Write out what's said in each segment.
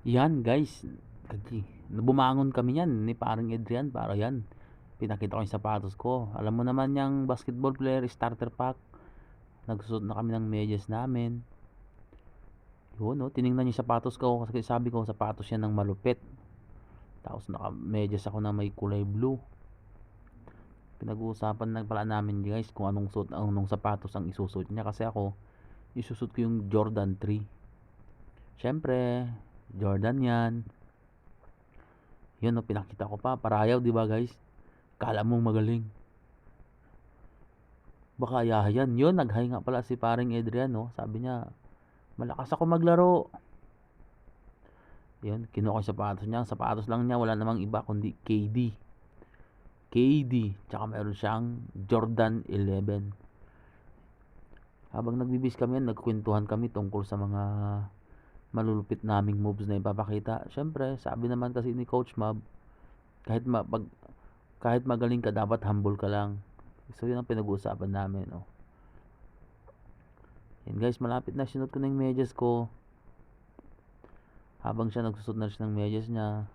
Yan guys, bumangon kami yan ni parang Adrian para yan. Pinakita ko yung sapatos ko. Alam mo naman yung basketball player starter pack. Nagsusot na kami ng medyas namin. Yun, no? Tiningnan yung sapatos ko kasi sabi ko sapatos yan ng malupit. Tapos naka medyas ako na may kulay blue. Pinag-uusapan na pala namin guys kung anong sapatos ang isusot niya kasi ako isusot ko yung Jordan 3. Siyempre, Jordan yan. Yun, no, pinakita ko pa. Parayaw, di ba guys? Kala mong magaling. Baka yayan. Yun, nag-hi nga pala si paring Adrian, no? Sabi niya, malakas ako maglaro. Yun, kinuha ko yung sapatos niya. Sapatos lang niya, wala namang iba kundi KD. KD, tsaka meron siyang Jordan 11. Habang nagbibis kami yan, nagkwentuhan kami tungkol sa mga malulupit naming moves na ipapakita. Siyempre, sabi naman kasi ni Coach Mab, kahit kahit magaling ka, dapat humble ka lang. So, yun ang pinag-uusapan namin, no? Yan guys, malapit na. Sinot ko na yung medyas ko. Habang siya nagsusot na siya ng medyas niya.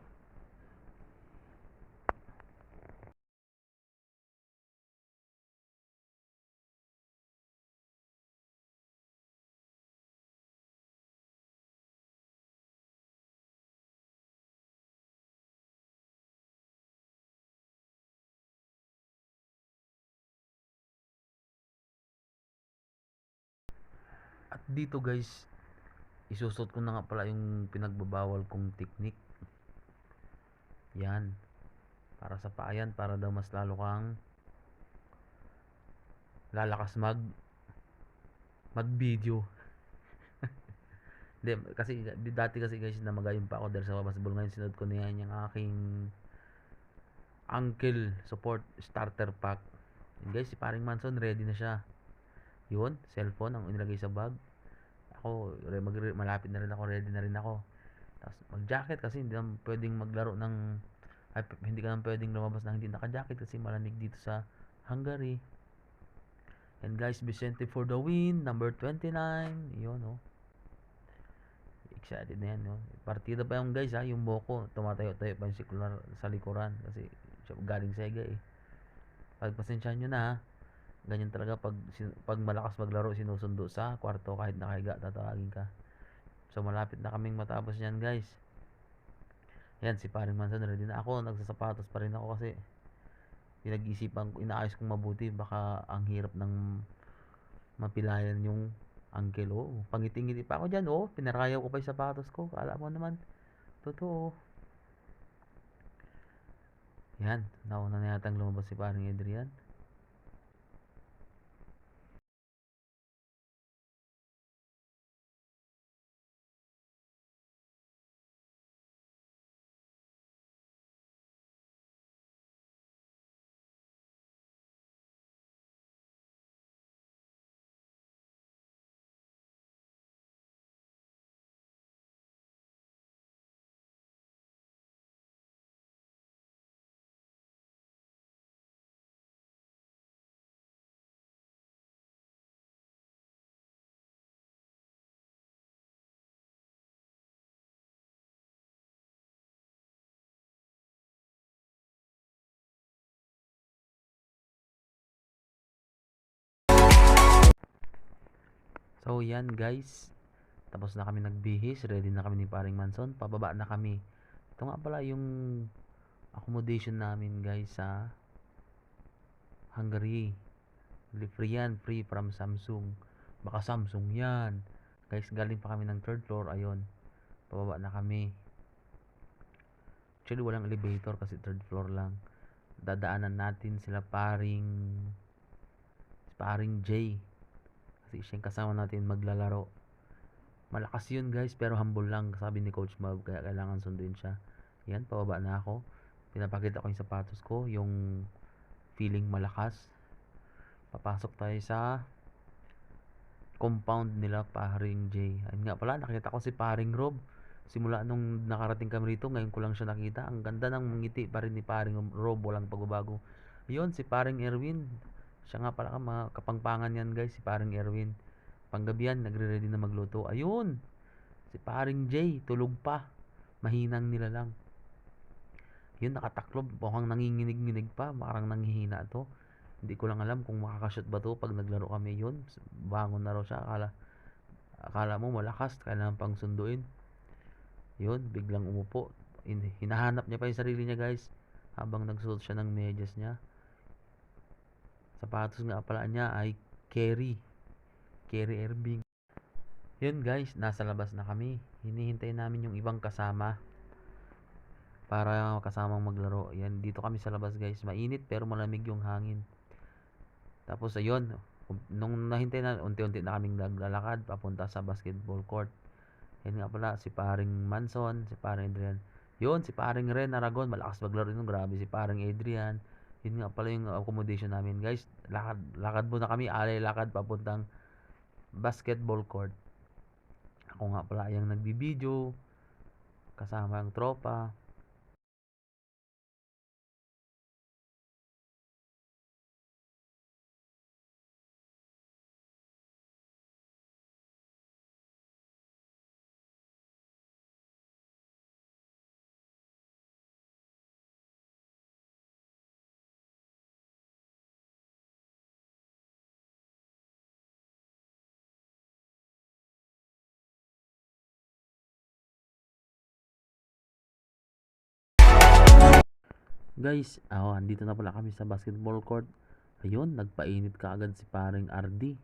At dito guys, isusot ko na nga pala yung pinagbabawal kong technique. Yan. Para sa paayan, para daw mas lalo kang lalakas mag-video. Hindi, kasi dati kasi guys na magayon pa ako dahil sa basketball. Ngayon sinod ko na yan yung aking ankle support starter pack. Yun guys, si paring Manson ready na siya. Yun, cellphone ang inilagay sa bag. Ako, malapit na rin ako, ready na rin ako. Tapos mag-jacket kasi hindi naman pwedeng maglaro ng hindi ka naman pwedeng lumabas na hindi naka-jacket kasi malamig dito sa Hungary. And guys, Vicente for the win, number 29. Yun, oh. Excited na yan, no? Partida pa yung guys, ha? Yung Boko, tumatayo-tayo pa yung sikular sa likuran kasi galing Sega, eh. Pagpasensyahan nyo na, ha? Ganyan talaga pag malakas maglaro, sinusundo sa kwarto kahit nakahiga, tatawagin ka. So, malapit na kaming matapos yan, guys. Yan, si paring Manson ready na ako. Nagsasapatos pa rin ako kasi pinag-isipan ko, inaayos kong mabuti. Baka ang hirap ng mapilayan yung ankle. Oh, pangiti-ngiti pa ako dyan. Oh, pinarayaw ko pa yung sapatos ko. Kala mo naman, totoo. Yan, nauna na yatang lumabas si paring Adrian. So, yan guys. Tapos na kami nagbihis. Ready na kami ni paring Manson. Pababa na kami. Ito nga pala yung accommodation namin guys sa Hungary. Free yan, free from Samsung. Baka Samsung yan. Guys, galing pa kami ng third floor. Ayun, pababa na kami. Actually, walang elevator kasi third floor lang. Dadaanan natin si paring Jay. Kasi siya yung kasama natin maglalaro. Malakas yun guys, pero humble lang. Sabi ni Coach Mab, kaya kailangan sunduin siya. Yan, pababa na ako. Pinapakita ko yung sapatos ko, yung feeling malakas. Papasok tayo sa compound nila paring J. Ayun nga pala, nakita ko si paring Rob. Simula nung nakarating kami rito, ngayon ko lang siya nakita. Ang ganda ng ngiti pa rin ni paring Rob, walang pagbabago. Ayun, si paring Erwin. Siya nga pala mga kapangpangan yan guys, si paring Erwin. Panggabi yan, nagre-ready na magluto. Ayun, si paring J, tulog pa. mahinang nilalang. Yun, nakataklob, mukhang nanginginig-nginig pa, parang nanghihina 'to. Hindi ko lang alam kung makaka-shoot ba 'to 'pag naglaro kami. Yun, bangon na raw siya, akala akala mo malakas, kailangan pang sunduin. Yun, biglang umupo. Hinahanap niya pa yung sarili niya, guys, habang nagsuot siya ng medyas niya. Sapatos nga pala niya ay Kerry, Kerry Irving. Yun, guys, nasa labas na kami. Hinihintay namin yung ibang kasama para kasamang maglaro. Yan, dito kami sa labas, guys. Mainit pero malamig yung hangin. Tapos ayun, nung nahintay na, unti-unti na kaming naglalakad papunta sa basketball court. Yan nga pala, si paring Manson, si paring Adrian. Yun, si paring Ren Aragon, malakas maglaro yun. Grabe si paring Adrian. Yun nga pala yung accommodation namin, guys. Lakad, lakad muna kami, alay lakad papuntang basketball court. Ako nga pala yung nagbibideo, kasama ang tropa. Guys, andito na pala kami sa basketball court. Ayun, nagpainit ka agad si paring RD.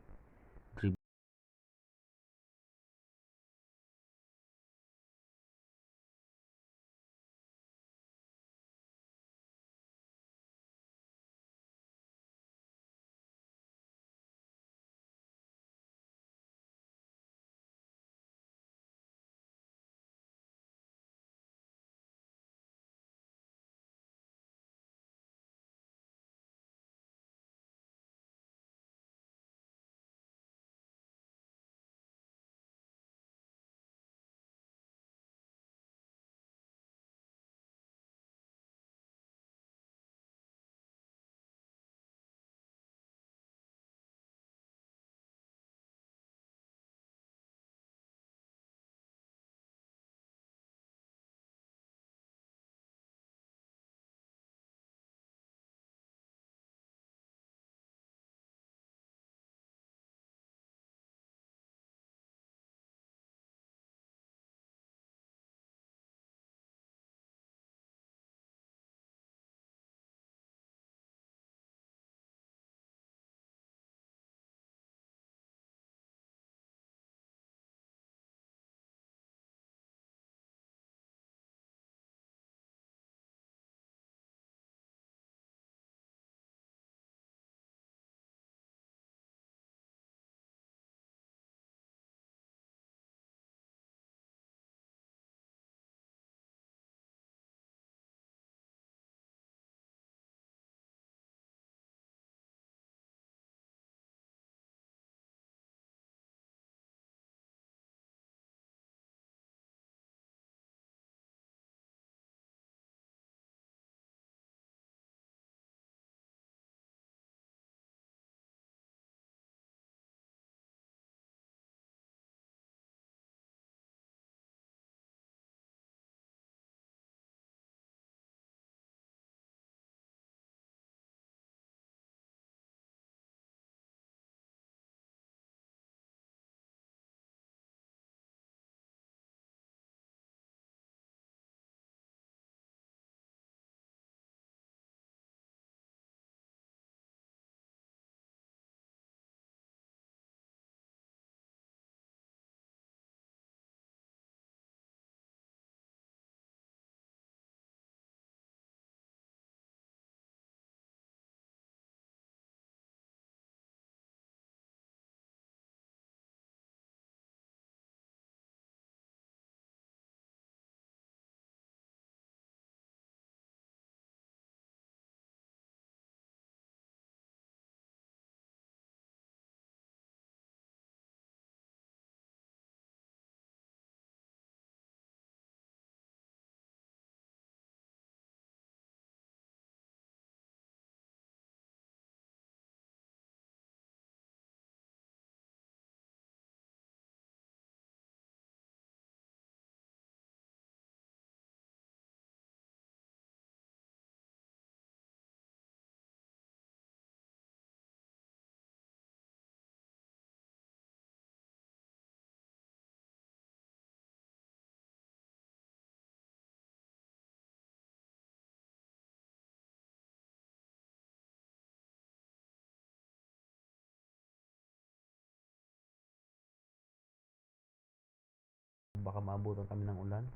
baka maabutan kami ng ulan.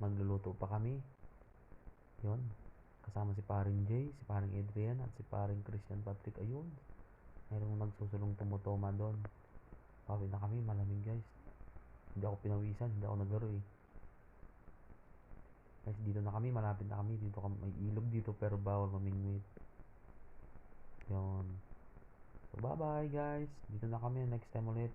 Magluluto pa kami. Yun. Kasama si paring Jay, si paring Adrian, at si paring Christian Patrick. Ayun. Mayroong nagsusulong tumutoma doon. Pawi na kami, malamig guys. Hindi ako pinawisan, hindi ako naglaro eh. Guys, dito na kami, malapit na kami. Dito kami, may ilog dito pero bawal mamingwit. Yun. So, bye-bye guys. Dito na kami next time ulit.